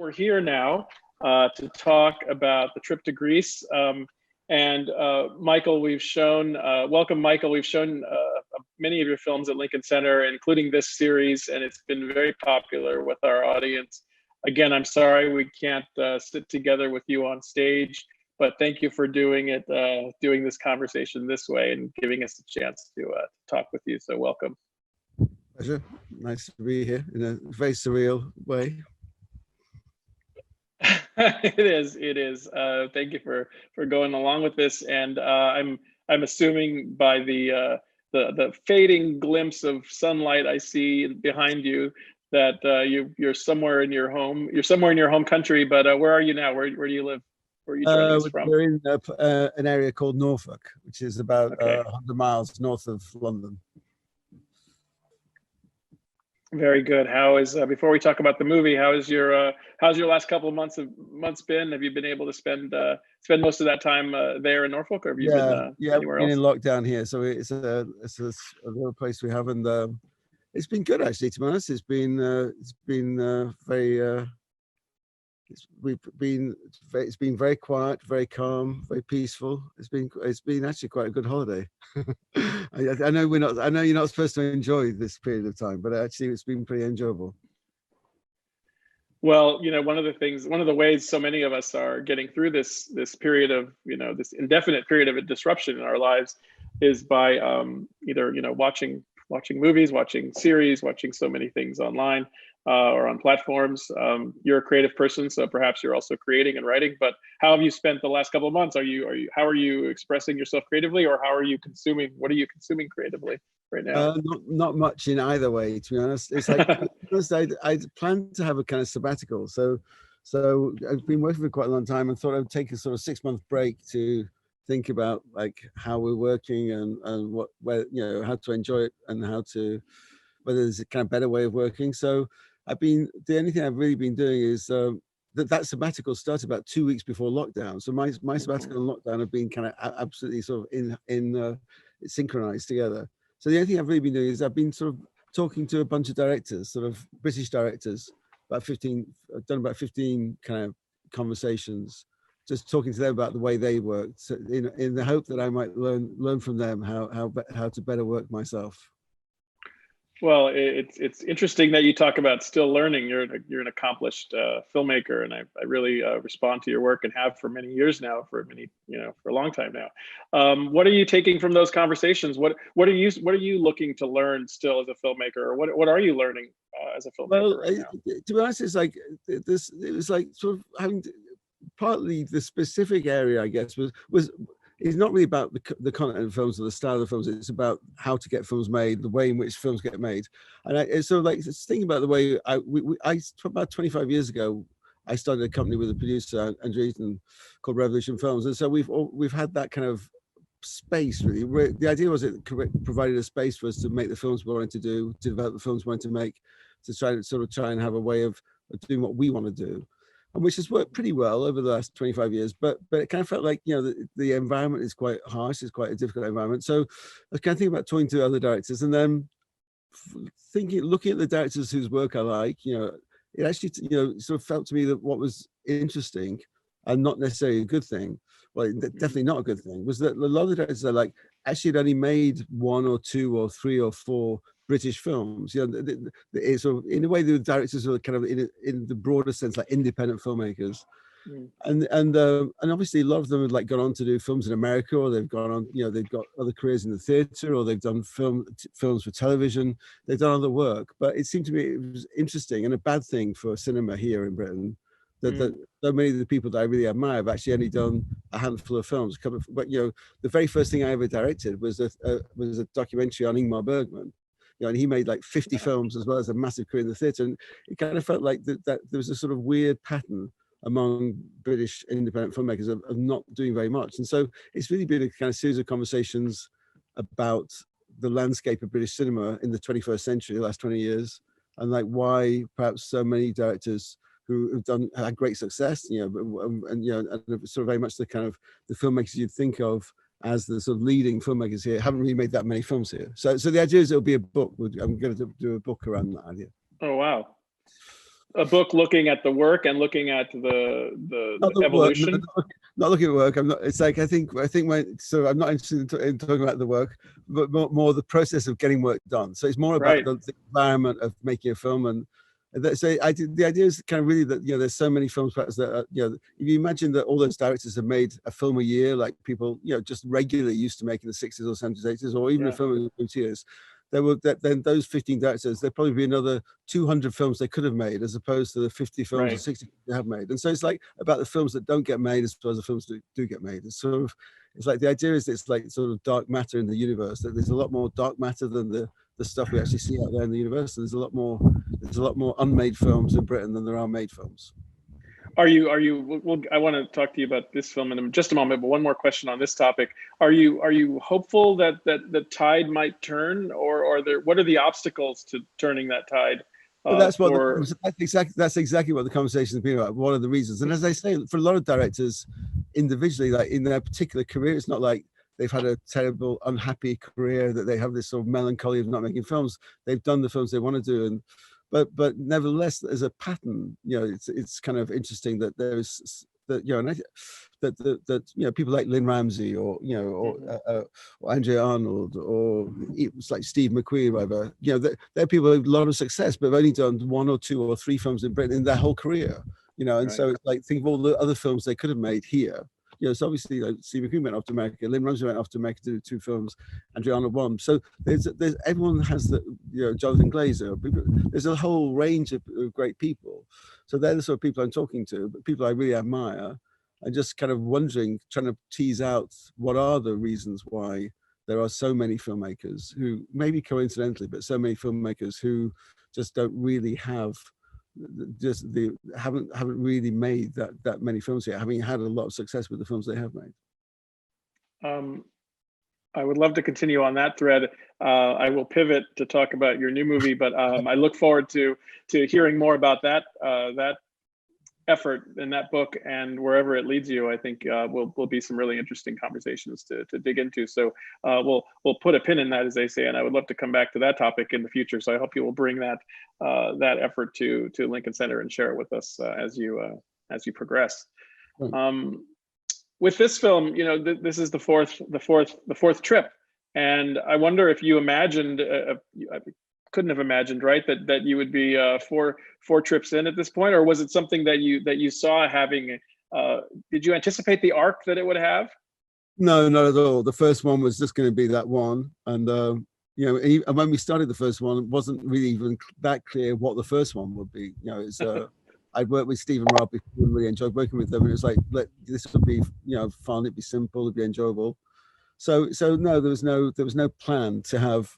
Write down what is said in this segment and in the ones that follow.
we're here now to talk about the trip to Greece. Michael, we've shown, welcome Michael, we've shown many of your films at Lincoln Center, including this series, and it's been very popular with our audience. Again, I'm sorry we can't sit together with you on stage, but thank you for doing it, doing this conversation this way and giving us a chance to talk with you, so welcome. Pleasure. Nice to be here in a very surreal way. It is. Thank you for going along with this, and I'm assuming by the fading glimpse of sunlight I see behind you that you're somewhere in your home. You're somewhere in your home country, but where are you now? Where do you live? Where are you joining us from? We're in an area called Norfolk, which is about 100 miles north of London. Very good. How is before we talk about the movie? How's your last couple of months been? Have you been able to spend most of that time there in Norfolk, or have you been anywhere else? Been in lockdown here, so it's a little place we have, and it's been good actually. To be honest, it's been very quiet, very calm, very peaceful. It's been actually quite a good holiday. I know you're not supposed to enjoy this period of time, but actually it's been pretty enjoyable. Well, one of the ways so many of us are getting through this period of, this indefinite period of a disruption in our lives is by either, watching movies, watching series, watching so many things online or on platforms. You're a creative person, so perhaps you're also creating and writing, but how have you spent the last couple of months? How are you expressing yourself creatively, or what are you consuming creatively right now? Not much in either way, to be honest. It's like, I planned to have a kind of sabbatical. So I've been working for quite a long time and thought I'd take a sort of 6-month break to think about like how we're working and how to enjoy it and whether there's a kind of better way of working. So the only thing I've really been doing is that sabbatical started about 2 weeks before lockdown. So my sabbatical and lockdown have been kind of absolutely sort of in synchronized together. So the only thing I've really been doing is I've been sort of talking to a bunch of directors, sort of British directors, I've done about 15 kind of conversations, just talking to them about the way they work, so in the hope that I might learn from them how to better work myself. Well, it's interesting that you talk about still learning. You're an accomplished filmmaker, and I really respond to your work and have for many years now, for a long time now. What are you taking from those conversations? What are you looking to learn still as a filmmaker, or what are you learning as a filmmaker? Well, right now? To be honest, it's like this. It was like sort of having partly the specific area, I guess, it's not really about the content of films or the style of the films. It's about how to get films made, the way in which films get made. And it's sort of like thinking about the way I about 25 years ago, I started a company with a producer, Andrew Eaton, called Revolution Films. And so we've had that kind of space really. The idea was it provided a space for us to make the films we wanted to do, to develop the films we wanted to make, to try and have a way of doing what we want to do. And which has worked pretty well over the last 25 years, but it kind of felt like, the environment is quite harsh, it's quite a difficult environment. So I was kind of thinking about talking to other directors, and then looking at the directors whose work I like, it actually, sort of felt to me that what was interesting and not necessarily a good thing, well, definitely not a good thing, was that a lot of the directors I like actually had only made 1 or 2 or 3 or 4 British films. It's sort of, in a way, the directors are kind of in the broader sense like independent filmmakers, and obviously a lot of them have like gone on to do films in America, or they've gone on, they've got other careers in the theatre, or they've done films for television. They've done other work, but it seemed to me it was interesting and a bad thing for cinema here in Britain that so many of the people that I really admire have actually only done a handful of films. But the very first thing I ever directed was a documentary on Ingmar Bergman. And he made like 50 films as well as a massive career in the theatre. And it kind of felt like that there was a sort of weird pattern among British independent filmmakers of not doing very much. And so it's really been a kind of series of conversations about the landscape of Britihave cinema in the 21st century, the last 20 years, and like why perhaps so many directors who have had great success, and sort of very much the kind of the filmmakers you'd think of as the sort of leading filmmakers here, haven't really made that many films here. So the idea is it'll be a book. I'm going to do a book around that idea. Oh, wow. a book looking at the work and looking at the Not the work, evolution. not looking at work. I'm not. It's like I think so. I'm not interested in talking about the work, but more the process of getting work done. So it's more about Right. the environment of making a film, and so the idea is kind of really that there's so many film practices that if you imagine that all those directors have made a film a year, like people just regularly used to make in the 60s or 70s, 80s, or even a film in 2 years. Then those 15 directors, there'd probably be another 200 films they could have made, as opposed to the 50 films or 60 they have made. And so it's like about the films that don't get made as well as the films that do get made. It's like the idea is it's like sort of dark matter in the universe, that there's a lot more dark matter than the stuff we actually see out there in the universe. There's a lot more unmade films in Britain than there are made films. Are you well, I want to talk to you about this film in just a moment, but one more question on this topic. Are you hopeful that the tide might turn, or what are the obstacles to turning that tide? Well, that's exactly what the conversation has been about. One of the reasons, and as I say, for a lot of directors individually, like in their particular career, it's not like they've had a terrible, unhappy career, that they have this sort of melancholy of not making films. They've done the films they want to do, and but nevertheless, there's a pattern. It's kind of interesting that there's that people like Lynn Ramsey or Andrea Arnold, or it's like Steve McQueen, whatever. They're people with a lot of success, but have only done 1 or 2 or 3 films in Britain in their whole career. And so it's like, think of all the other films they could have made here. So obviously, Steve McQueen went off to America, Lynn Ramsey went off to America to do 2 films, Andrea Arnold 1. So there's everyone has the Jonathan Glazer. There's a whole range of great people. So they're the sort of people I'm talking to, but people I really admire. And just kind of wondering, trying to tease out what are the reasons why there are so many filmmakers who, maybe coincidentally, but so many filmmakers who just don't really have, haven't really made that many films yet, having had a lot of success with the films they have made. I would love to continue on that thread. I will pivot to talk about your new movie, but I look forward to hearing more about that effort in that book, and wherever it leads you. I think will be some really interesting conversations to dig into. So we'll put a pin in that, as they say, and I would love to come back to that topic in the future. So I hope you will bring that effort to Lincoln Center and share it with us as you progress. With this film, this is the fourth trip, and I wonder if you imagined. Couldn't have imagined, right, that you would be 4 trips in at this point, or was it something that you saw having? Did you anticipate the arc that it would have? No, not at all. The first one was just going to be that one, and when we started the first one, it wasn't really even that clear what the first one would be. It's I'd worked with Steve and Rob before, and really enjoyed working with them. And it was like, this would be fun. It'd be simple. It'd be enjoyable. So no, there was no plan to have.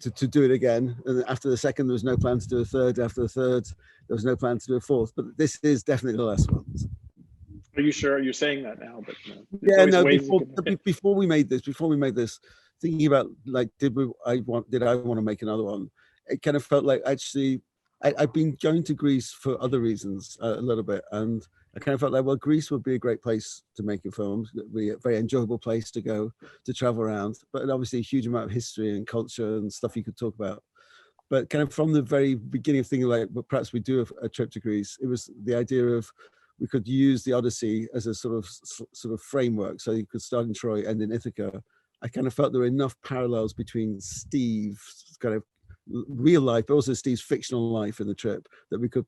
To do it again, and after the second, there was no plan to do a third. After the third, there was no plan to do a fourth. But this is definitely the last one. Are you sure? You're saying that now, but yeah, no. Before we made this, thinking about like, did I want to make another one? It kind of felt like actually, I've been going to Greece for other reasons a little bit, and I kind of felt like, well, Greece would be a great place to make a film. It'd be a very enjoyable place to go, to travel around, but obviously a huge amount of history and culture and stuff you could talk about. But kind of from the very beginning of thinking like, well, perhaps we do a trip to Greece, it was the idea of we could use the Odyssey as a sort of framework. So you could start in Troy, end in Ithaca. I kind of felt there were enough parallels between Steve's kind of real life, but also Steve's fictional life in the trip, that we could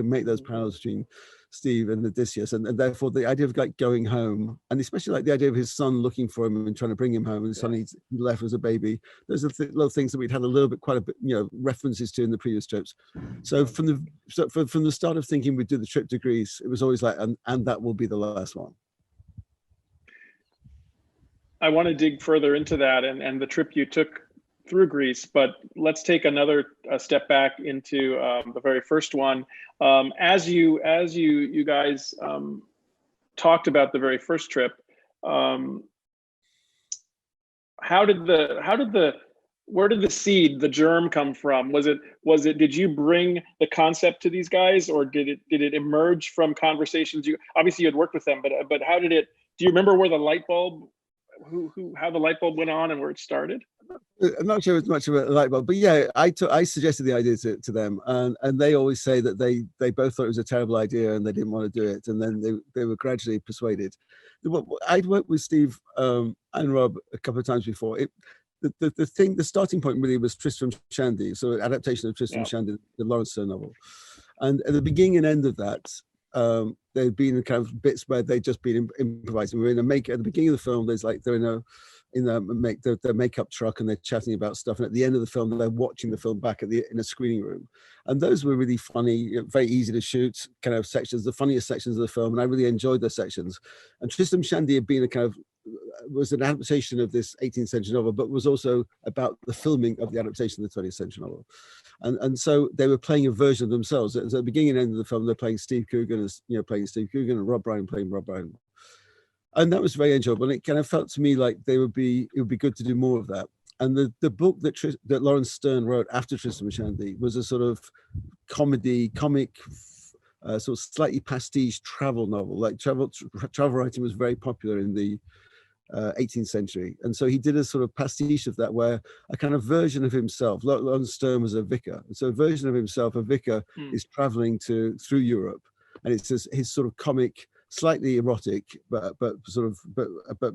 make those parallels between Steve and Odysseus, and therefore the idea of like going home, and especially like the idea of his son looking for him and trying to bring him home, and his son he left as a baby. Those are little things that we'd had quite a bit, references to in the previous trips. So from the start of thinking we'd do the trip to Greece, it was always like, and that will be the last one. I want to dig further into that and the trip you took through Greece, but let's take another step back into the very first one. As you guys talked about the very first trip, where did the seed, the germ, come from? Did you bring the concept to these guys, or did it emerge from conversations? Obviously you had worked with them, but how did it? Do you remember where the light bulb how the light bulb went on and where it started? I'm not sure it's much of a light bulb, but yeah, I suggested the idea to them, and they always say that they both thought it was a terrible idea and they didn't want to do it, and then they were gradually persuaded. I'd worked with Steve and Rob a couple of times before. The starting point really was Tristram Shandy, so adaptation of Tristram Shandy, the Lawrence Stern novel, and at the beginning and end of that, there'd been kind of bits where they'd just been improvising. We're in a at the beginning of the film. There's like they're in their makeup truck and they're chatting about stuff. And at the end of the film, they're watching the film back in a screening room. And those were really funny, very easy to shoot kind of sections, the funniest sections of the film. And I really enjoyed those sections. And Tristram Shandy had been was an adaptation of this 18th century novel, but was also about the filming of the adaptation of the 20th century novel. And so they were playing a version of themselves. At the beginning and end of the film, they're playing Steve Coogan as, playing Steve Coogan, and Rob Brydon playing Rob Brydon. And that was very enjoyable. And it kind of felt to me like it would be good to do more of that. And the book that Lawrence Stern wrote after Tristram Shandy was a sort of comic, sort of slightly pastiche travel novel. Like travel writing was very popular in the 18th century. And so he did a sort of pastiche of that, where a kind of version of himself, Lawrence Stern was a vicar. So a version of himself, a vicar, is traveling through Europe. And it's his sort of comic, slightly erotic, but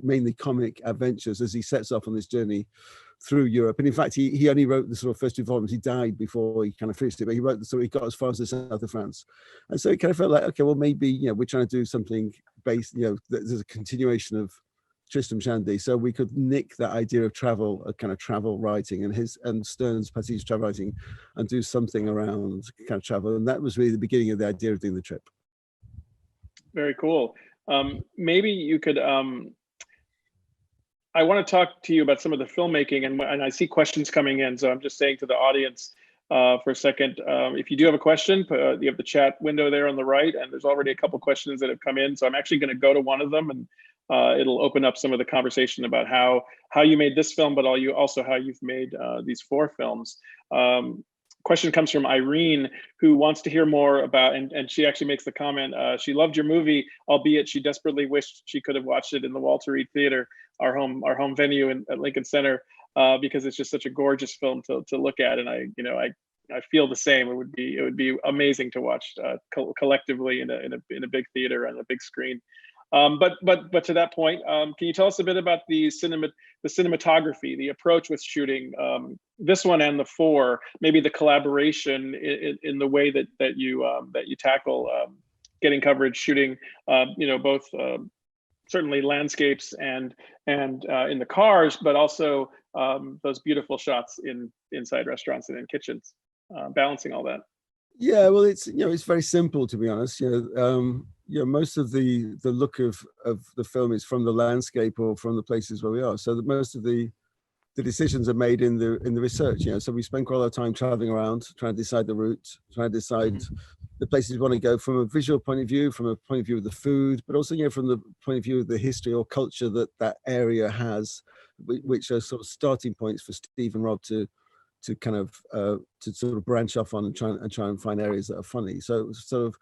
mainly comic adventures as he sets off on this journey through Europe. And in fact, he only wrote the sort of first two volumes. He died before he kind of finished it, but he wrote he got as far as the south of France. And so it kind of felt like, okay, well, maybe, we're trying to do something based, there's a continuation of Tristram Shandy. So we could nick that idea of travel, a kind of travel writing, and Stern's pastiche travel writing, and do something around kind of travel. And that was really the beginning of the idea of doing the trip. Very cool. Maybe you could, I want to talk to you about some of the filmmaking, and I see questions coming in. So I'm just saying to the audience for a second, if you do have a question, you have the chat window there on the right, and there's already a couple questions that have come in. So I'm actually going to go to one of them, and it'll open up some of the conversation about how you made this film, but also how you've made these 4 films. Question comes from Irene, who wants to hear more about, and she actually makes the comment, she loved your movie, albeit she desperately wished she could have watched it in the Walter Reed Theater, our home venue at Lincoln Center, because it's just such a gorgeous film to look at. And I feel the same. It would be amazing to watch collectively in a big theater on a big screen. But to that point, can you tell us a bit about the cinematography, the approach with shooting this one and the 4, maybe the collaboration in the way that you tackle getting coverage, shooting, both certainly landscapes and in the cars, but also those beautiful shots inside restaurants and in kitchens, balancing all that. Yeah, well, it's very simple, to be honest. Most of the look of the film is from the landscape or from the places where we are. So most of the decisions are made in the research. So we spend quite a lot of time traveling around, trying to decide the route, trying to decide the places we want to go from a visual point of view, from a point of view of the food, but also from the point of view of the history or culture that area has, which are sort of starting points for Steve and Rob to kind of to sort of branch off on and try and find areas that are funny. So sort of,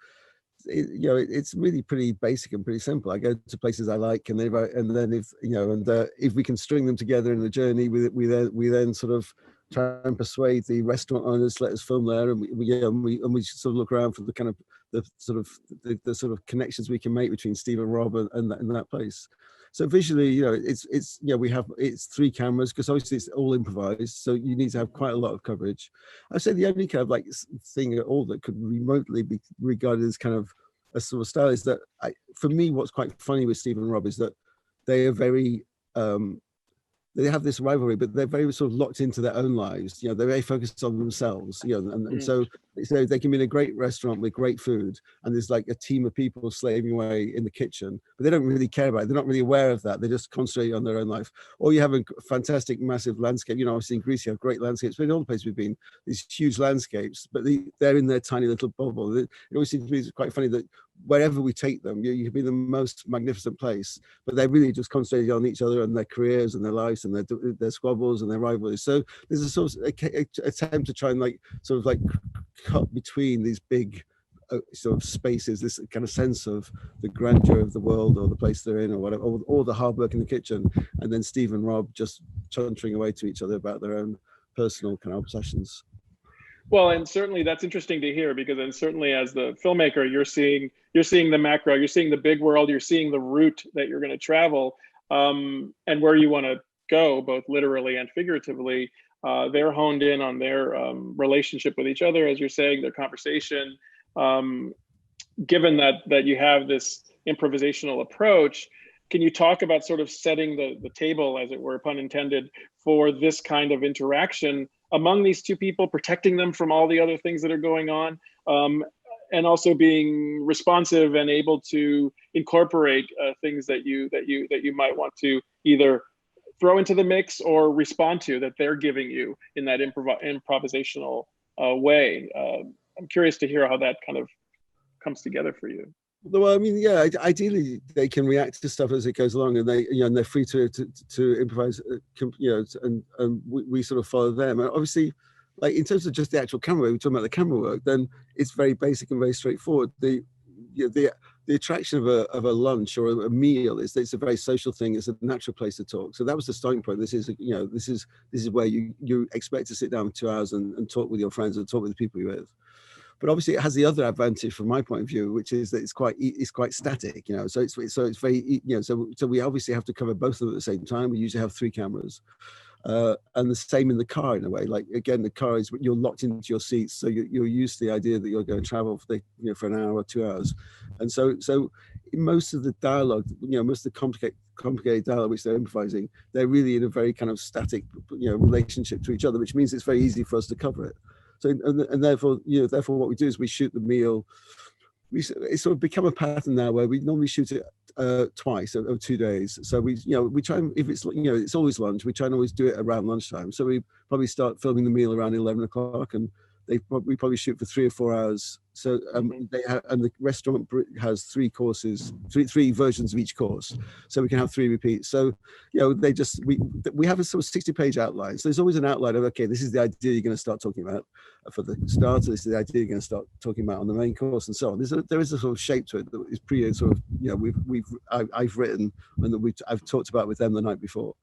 it's really pretty basic and pretty simple. I go to places I like, and then if we can string them together in the journey, we then sort of try and persuade the restaurant owners to let us film there, and we sort of look around for the kind of the sort of connections we can make between Steve and Rob and that place. So visually, it's 3 cameras, because obviously it's all improvised. So you need to have quite a lot of coverage. I'd say the only kind of thing at all that could remotely be regarded as kind of a sort of style is that for me, what's quite funny with Steve and Rob is that they are very, they have this rivalry, but they're very sort of locked into their own lives. They're very focused on themselves, and so they can be in a great restaurant with great food, and there's like a team of people slaving away in the kitchen, but they don't really care about it. They're not really aware of that. They just concentrate on their own life. Or you have a fantastic, massive landscape. Obviously in Greece, you have great landscapes, but in all the places we've been, these huge landscapes, but they're in their tiny little bubble. It always seems to me quite funny that wherever we take them, you can be the most magnificent place, but they're really just concentrating on each other and their careers and their lives and their squabbles and their rivalries. So there's a sort of attempt to try and sort of cut between these big sort of spaces, this kind of sense of the grandeur of the world or the place they're in or whatever, or the hard work in the kitchen, and then Steve and Rob just chuntering away to each other about their own personal kind of obsessions. Well, and certainly that's interesting to hear, because then certainly as the filmmaker, you're seeing the macro, you're seeing the big world, you're seeing the route that you're going to travel, and where you want to go, both literally and figuratively. They're honed in on their relationship with each other, as you're saying, their conversation. Given that you have this improvisational approach, can you talk about sort of setting the table, as it were, pun intended, for this kind of interaction among these two people, protecting them from all the other things that are going on, and also being responsive and able to incorporate things that you might want to either throw into the mix or respond to, that they're giving you in that improvisational way. I'm curious to hear how that kind of comes together for you. Well, I mean, yeah, ideally they can react to stuff as it goes along, and they're free to improvise, and we sort of follow them. And obviously, like in terms of just the actual camera work, we're talking about the camera work, then it's very basic and very straightforward. The attraction of a lunch or a meal is that it's a very social thing. It's a natural place to talk. So that was the starting point. This is where you expect to sit down for 2 hours and talk with your friends and talk with the people you're with. But obviously, it has the other advantage from my point of view, which is that it's quite static, So it's very, so we obviously have to cover both of them at the same time. We usually have 3 cameras, and the same in the car in a way. Like again, the car is, you're locked into your seats, so you're used to the idea that you're going to travel for an hour or 2 hours, and so in most of the dialogue, most of the complicated dialogue which they're improvising, they're really in a very kind of static, relationship to each other, which means it's very easy for us to cover it. So, and therefore what we do is we shoot the meal. It's sort of become a pattern now where we normally shoot it twice over 2 days. So we try, and if it's, it's always lunch, we try and always do it around lunchtime. So we probably start filming the meal around 11 o'clock, and we probably shoot for 3 or 4 hours. So and the restaurant has 3 courses, three versions of each course, so we can have 3 repeats. So we have a sort of 60-page outline. So there's always an outline of, okay, this is the idea you're going to start talking about for the starter. This is the idea you're going to start talking about on the main course, and so on. There is a sort of shape to it that is pretty sort of I've written and that I've talked about with them the night before.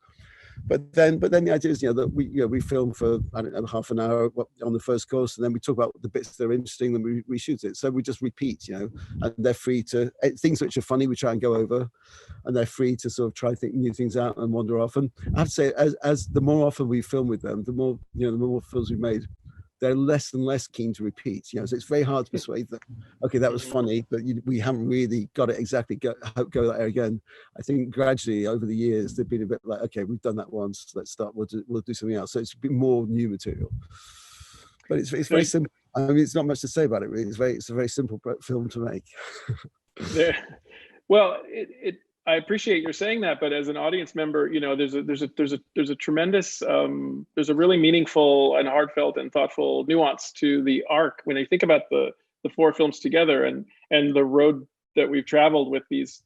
But then the idea is, that we film for, I don't know, half an hour on the first course, and then we talk about the bits that are interesting, then we reshoot it. So we just repeat, and they're free to, things which are funny, we try and go over, and they're free to sort of try new things out and wander off. And I have to say, as the more often we film with them, the more films we've made, they're less and less keen to repeat. So it's very hard to persuade them. Okay, that was funny, but we haven't really got it exactly. Go that there again. I think gradually over the years they've been a bit like, okay, we've done that once. Let's start. We'll do something else. So it's been more new material. But it's very simple. I mean, it's not much to say about it really. It's a very simple film to make. Well, I appreciate your saying that, but as an audience member, there's a tremendous, there's a really meaningful and heartfelt and thoughtful nuance to the arc when you think about the 4 films together and the road that we've traveled with these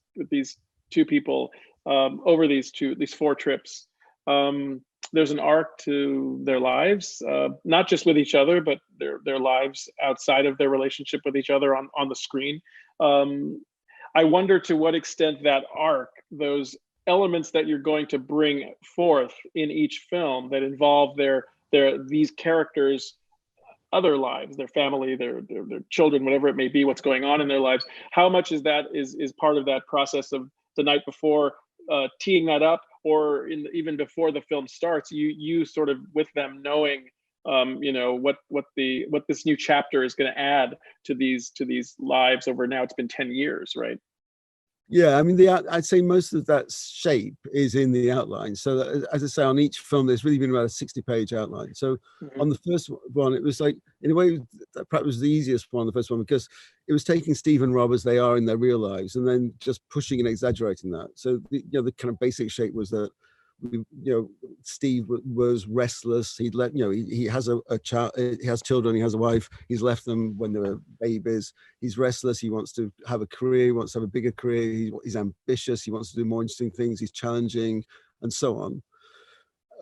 2 people over these 4 trips. There's an arc to their lives, not just with each other, but their lives outside of their relationship with each other on the screen. I wonder to what extent that arc, those elements that you're going to bring forth in each film that involve these characters' other lives, their family, their children, whatever it may be, what's going on in their lives, how much is part of that process of the night before, teeing that up, or even before the film starts, you sort of with them knowing what this new chapter is going to add to these lives over, now it's been 10 years, right? Yeah, I mean, I'd say most of that shape is in the outline. So as I say, on each film, there's really been about a 60-page outline. So on the first one, it was like, in a way, that perhaps was the easiest one, the first one, because it was taking Steve and Rob as they are in their real lives and then just pushing and exaggerating that. So the kind of basic shape was that Steve was restless. He has a child, he has children, he has a wife, he's left them when they were babies. He's restless, he wants to have a career, he wants to have a bigger career, he's ambitious, he wants to do more interesting things, he's challenging, and so on.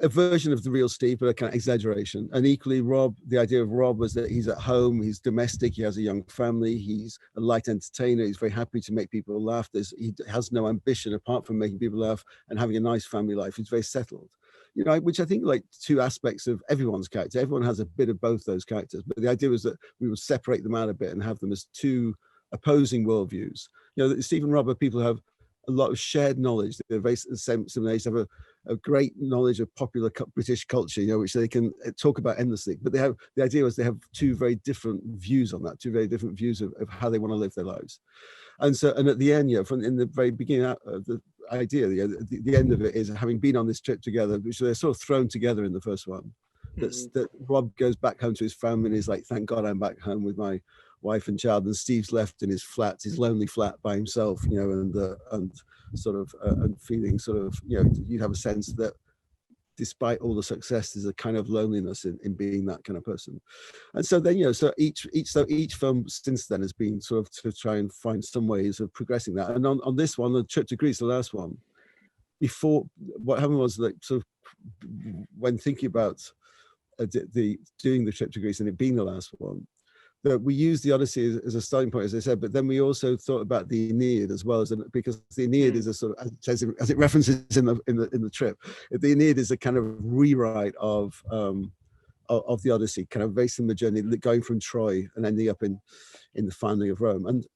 a version of the real Steve, but a kind of exaggeration. And equally, Rob, the idea of Rob was that he's at home, he's domestic, he has a young family, he's a light entertainer, he's very happy to make people laugh. He has no ambition apart from making people laugh and having a nice family life. He's very settled. You know, which I think like two aspects of everyone's character. Everyone has a bit of both those characters, but the idea was that we would separate them out a bit and have them as two opposing worldviews. You know, Steve and Rob are people who have a lot of shared knowledge. They're very similar. They have a great knowledge of popular British culture, you know, which they can talk about endlessly. But they have, the idea was they have two very different views on that, two very different views of how they want to live their lives. And so, and at the end, you know, from in the very beginning of the idea, the end of it is having been on this trip together, which they're sort of thrown together in the first one. That Rob goes back home to his family and he's like, thank God I'm back home with my wife and child, and Steve's left in his flat, his lonely flat by himself, you know, and sort of and feeling sort of, you know, you'd have a sense that despite all the success, there's a kind of loneliness in being that kind of person. And so then, you know, so each film since then has been sort of to try and find some ways of progressing that. And on this one, the trip to Greece, the last one, before, what happened was that sort of when thinking about doing the trip to Greece and it being the last one, that we used the Odyssey as a starting point, as I said, but then we also thought about the Aeneid as well, because the Aeneid is a sort of, as it references in the trip, the Aeneid is a kind of rewrite of the Odyssey, kind of based on the journey going from Troy and ending up in the founding of Rome. And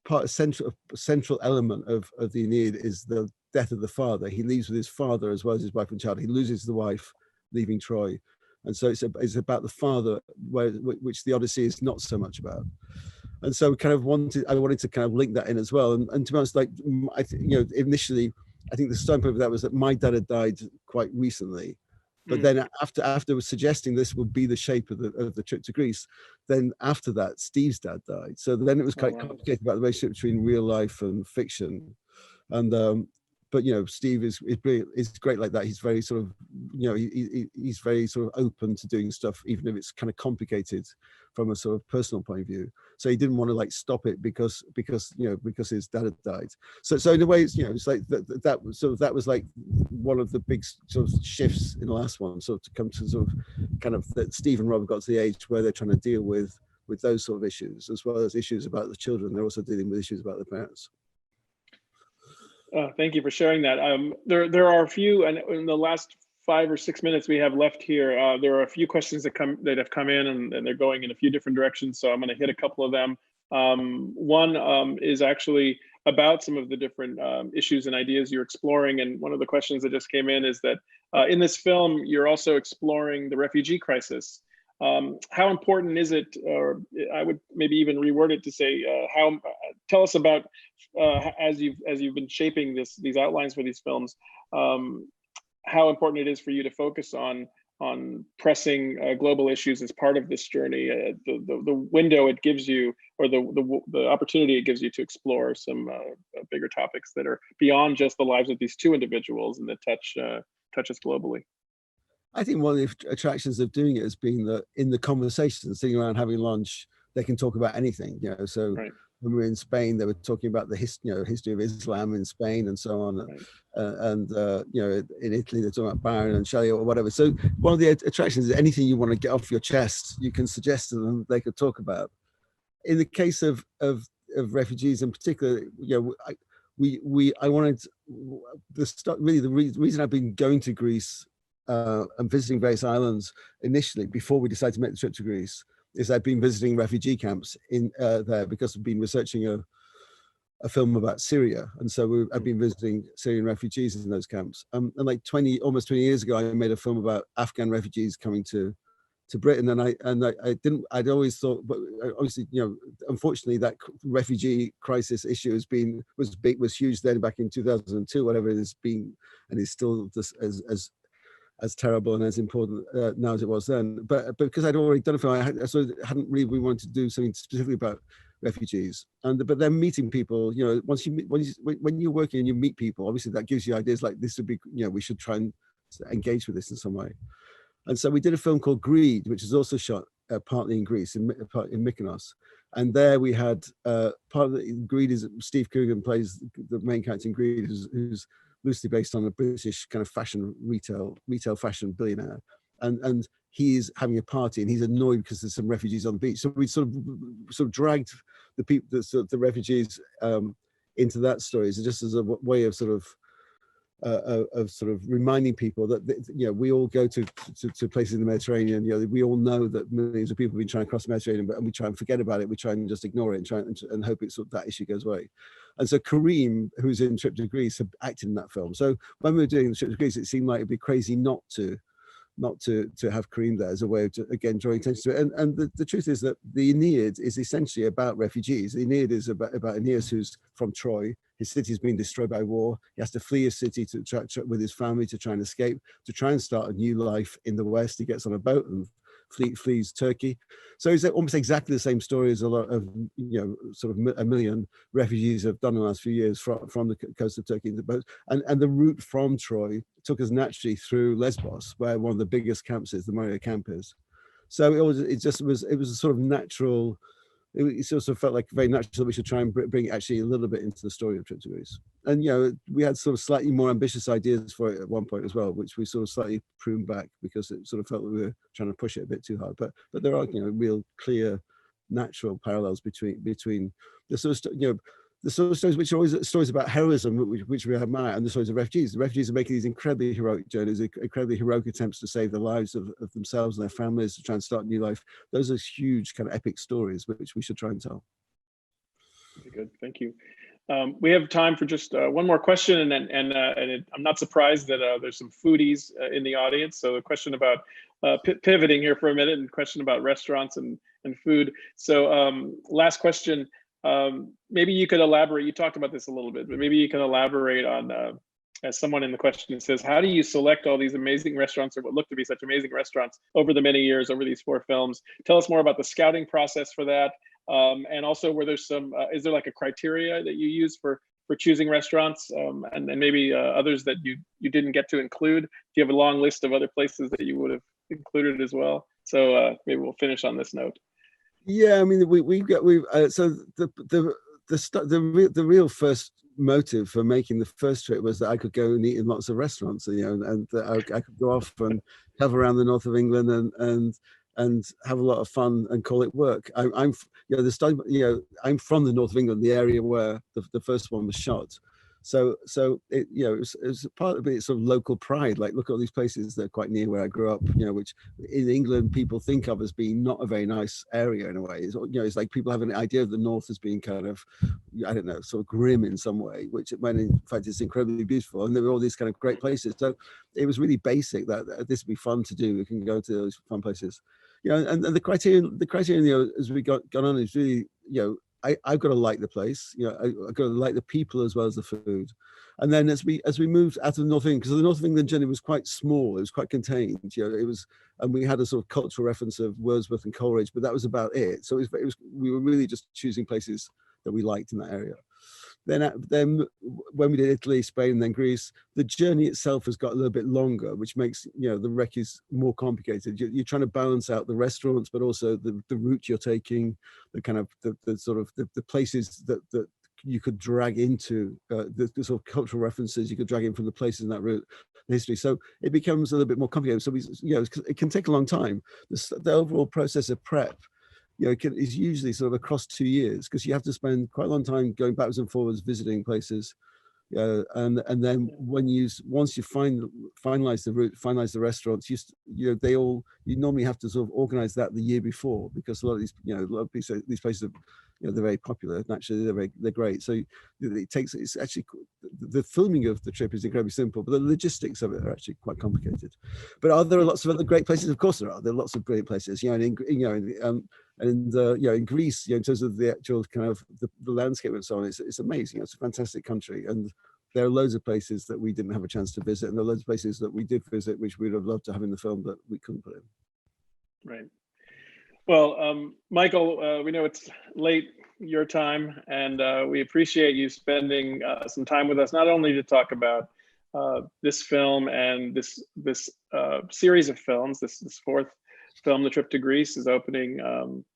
a central element of the Aeneid is the death of the father. He leaves with his father as well as his wife and child. He loses the wife, leaving Troy. And so it's about the father, which the Odyssey is not so much about. And so I wanted to kind of link that in as well. And to be honest, like, I think, you know, initially, I think the starting point of that was that my dad had died quite recently. But then after suggesting this would be the shape of the trip to Greece, then after that, Steve's dad died. So then it was quite complicated about the relationship between real life and fiction. And but you know, Steve is great like that. He's very sort of, you know, he's very sort of open to doing stuff, even if it's kind of complicated from a sort of personal point of view. So he didn't want to like stop it because his dad had died. So in a way, it's, you know, it's like that was like one of the big sort of shifts in the last one, sort of to come to sort of kind of that Steve and Rob got to the age where they're trying to deal with those sort of issues, as well as issues about the children. They're also dealing with issues about the parents. Thank you for sharing that. There are a few, and in the last 5 or 6 minutes we have left here, there are a few questions that have come in, and they're going in a few different directions. So I'm going to hit a couple of them. One is actually about some of the different issues and ideas you're exploring. And one of the questions that just came in is that in this film, you're also exploring the refugee crisis. How important is it, or I would maybe even reword it to say, tell us about, as you've been shaping these outlines for these films, how important it is for you to focus on pressing global issues as part of this journey, the window it gives you, or the opportunity it gives you to explore some bigger topics that are beyond just the lives of these two individuals and that touch us globally. I think one of the attractions of doing it has been that in the conversation, sitting around having lunch, they can talk about anything, you know. So when we were in Spain, they were talking about the history of Islam in Spain and so on. And you know, in Italy, they're talking about Byron and Shelley or whatever. So one of the attractions is anything you want to get off your chest, you can suggest to them, they could talk about. In the case of refugees in particular, you know, I wanted the reason I've been going to Greece and visiting various islands initially before we decided to make the trip to Greece is I've been visiting refugee camps in there because I've been researching a film about Syria, and so I've been visiting Syrian refugees in those camps. And like almost 20 years ago, I made a film about Afghan refugees coming to Britain, and I'd always thought, but obviously, you know, unfortunately, that refugee crisis issue was huge then back in 2002, whatever it has been, and is still just as terrible and as important now as it was then. But because I'd already done a film, I hadn't really wanted to do something specifically about refugees. But then meeting people, you know, when you're working and you meet people, obviously that gives you ideas like this would be, you know, we should try and engage with this in some way. And so we did a film called Greed, which is also shot partly in Greece, in Mykonos. And there we had part of Greed is Steve Coogan plays the main character in Greed, who's loosely based on a British kind of retail fashion billionaire, and he's having a party and he's annoyed because there's some refugees on the beach. So we sort of dragged the people, the refugees, into that story, so just as a way of sort of reminding people that, you know, we all go to places in the Mediterranean. You know, we all know that millions of people have been trying to cross the Mediterranean, and we try and forget about it. We try and just ignore it and try and hope it's that issue goes away. And so Kareem, who's in Trip to Greece, acted in that film. So when we were doing the Trip to Greece, it seemed like it'd be crazy not to have Kareem there as a way of, again, drawing attention to it. And the truth is that the Aeneid is essentially about refugees. The Aeneid is about Aeneas, who's from Troy. His city has been destroyed by war. He has to flee his city to try with his family to try and escape, to try and start a new life in the West. He gets on a boat and flees Turkey. So it's almost exactly the same story as a lot of, you know, sort of a million refugees have done in the last few years from the coast of Turkey into boats. And the route from Troy took us naturally through Lesvos, where one of the biggest camps is, the Moria camp is. So it was a sort of natural. It also felt like very natural that we should try and bring actually a little bit into the story of Trip to Greece. And, you know, we had sort of slightly more ambitious ideas for it at one point as well, which we sort of slightly pruned back because it sort of felt like we were trying to push it a bit too hard. But there are, you know, real clear natural parallels between the sort of, you know, the sort of stories which are always stories about heroism, which we admire, and the stories of refugees. The refugees are making these incredibly heroic journeys, incredibly heroic attempts to save the lives of themselves and their families, to try and start a new life. Those are huge kind of epic stories which we should try and tell. Very good, thank you. We have time for just one more question, and I'm not surprised that there's some foodies in the audience. So a question about pivoting here for a minute, and question about restaurants and food. So last question. Maybe you could elaborate, you talked about this a little bit, but maybe you can elaborate on, as someone in the question says, how do you select all these amazing restaurants, or what look to be such amazing restaurants over the many years, over these 4 films? Tell us more about the scouting process for that. And also, were there some, is there like a criteria that you use for choosing restaurants, and maybe others that you didn't get to include? Do you have a long list of other places that you would have included as well? So maybe we'll finish on this note. Yeah, I mean, so the real first motive for making the first trip was that I could go and eat in lots of restaurants, you know, and I could go off and travel around the north of England and have a lot of fun and call it work. I'm you know, I'm from the north of England, the area where the first one was shot. So it, you know, it was part of it, sort of local pride. Like, look at all these places that are quite near where I grew up, you know, which in England people think of as being not a very nice area in a way. It's, you know, it's like people have an idea of the north as being kind of, I don't know, sort of grim in some way, which when in fact it's incredibly beautiful. And there were all these kind of great places. So it was really basic that this would be fun to do. We can go to those fun places, you know, and the criterion, you know, as we got on is really, you know, I've got to like the place, you know, I've got to like the people as well as the food. And then as we moved out of the north of England, because the north of England journey was quite small, it was quite contained, you know, it was, and we had a sort of cultural reference of Wordsworth and Coleridge, but that was about it. So it was we were really just choosing places that we liked in that area. Then when we did Italy, Spain, and then Greece, the journey itself has got a little bit longer, which makes, you know, the recce's more complicated. You're trying to balance out the restaurants, but also the route you're taking, the kind of the sort of the places that you could drag into, the sort of cultural references you could drag in from the places in that route, the history. So it becomes a little bit more complicated. So you know, it can take a long time. The overall process of prep, you know, is usually sort of across 2 years, because you have to spend quite a long time going backwards and forwards visiting places, and then once you finalize the route, finalize the restaurants, you know, you normally have to sort of organize that the year before, because a lot of these, you know, a lot of these places are, you know, they're very popular naturally, they're great. So it's actually, the filming of the trip is incredibly simple, but the logistics of it are actually quite complicated. But are there lots of other great places? Of course there are. There are lots of brilliant places, you know, and you know, in Greece, you know, in terms of the actual kind of the landscape and so on, it's amazing. It's a fantastic country, and there are loads of places that we didn't have a chance to visit, and there are loads of places that we did visit which we'd have loved to have in the film that we couldn't put in. Right. Well, Michael, we know it's late your time, and we appreciate you spending some time with us, not only to talk about this film and this series of films. This 4th film, The Trip to Greece, is opening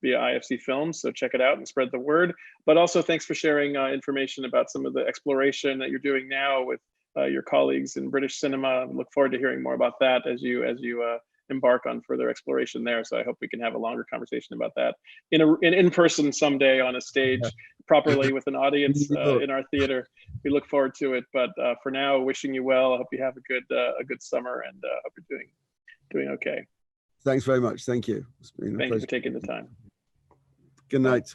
via IFC Films, so check it out and spread the word. But also, thanks for sharing information about some of the exploration that you're doing now with your colleagues in British cinema. Look forward to hearing more about that as you embark on further exploration there. So I hope we can have a longer conversation about that in person someday on a stage properly with an audience in our theater. We look forward to it. But for now, wishing you well. I hope you have a good summer, and hope you're doing okay. Thanks very much. Thank you. It's been a Thank pleasure. you for taking the time. Good night.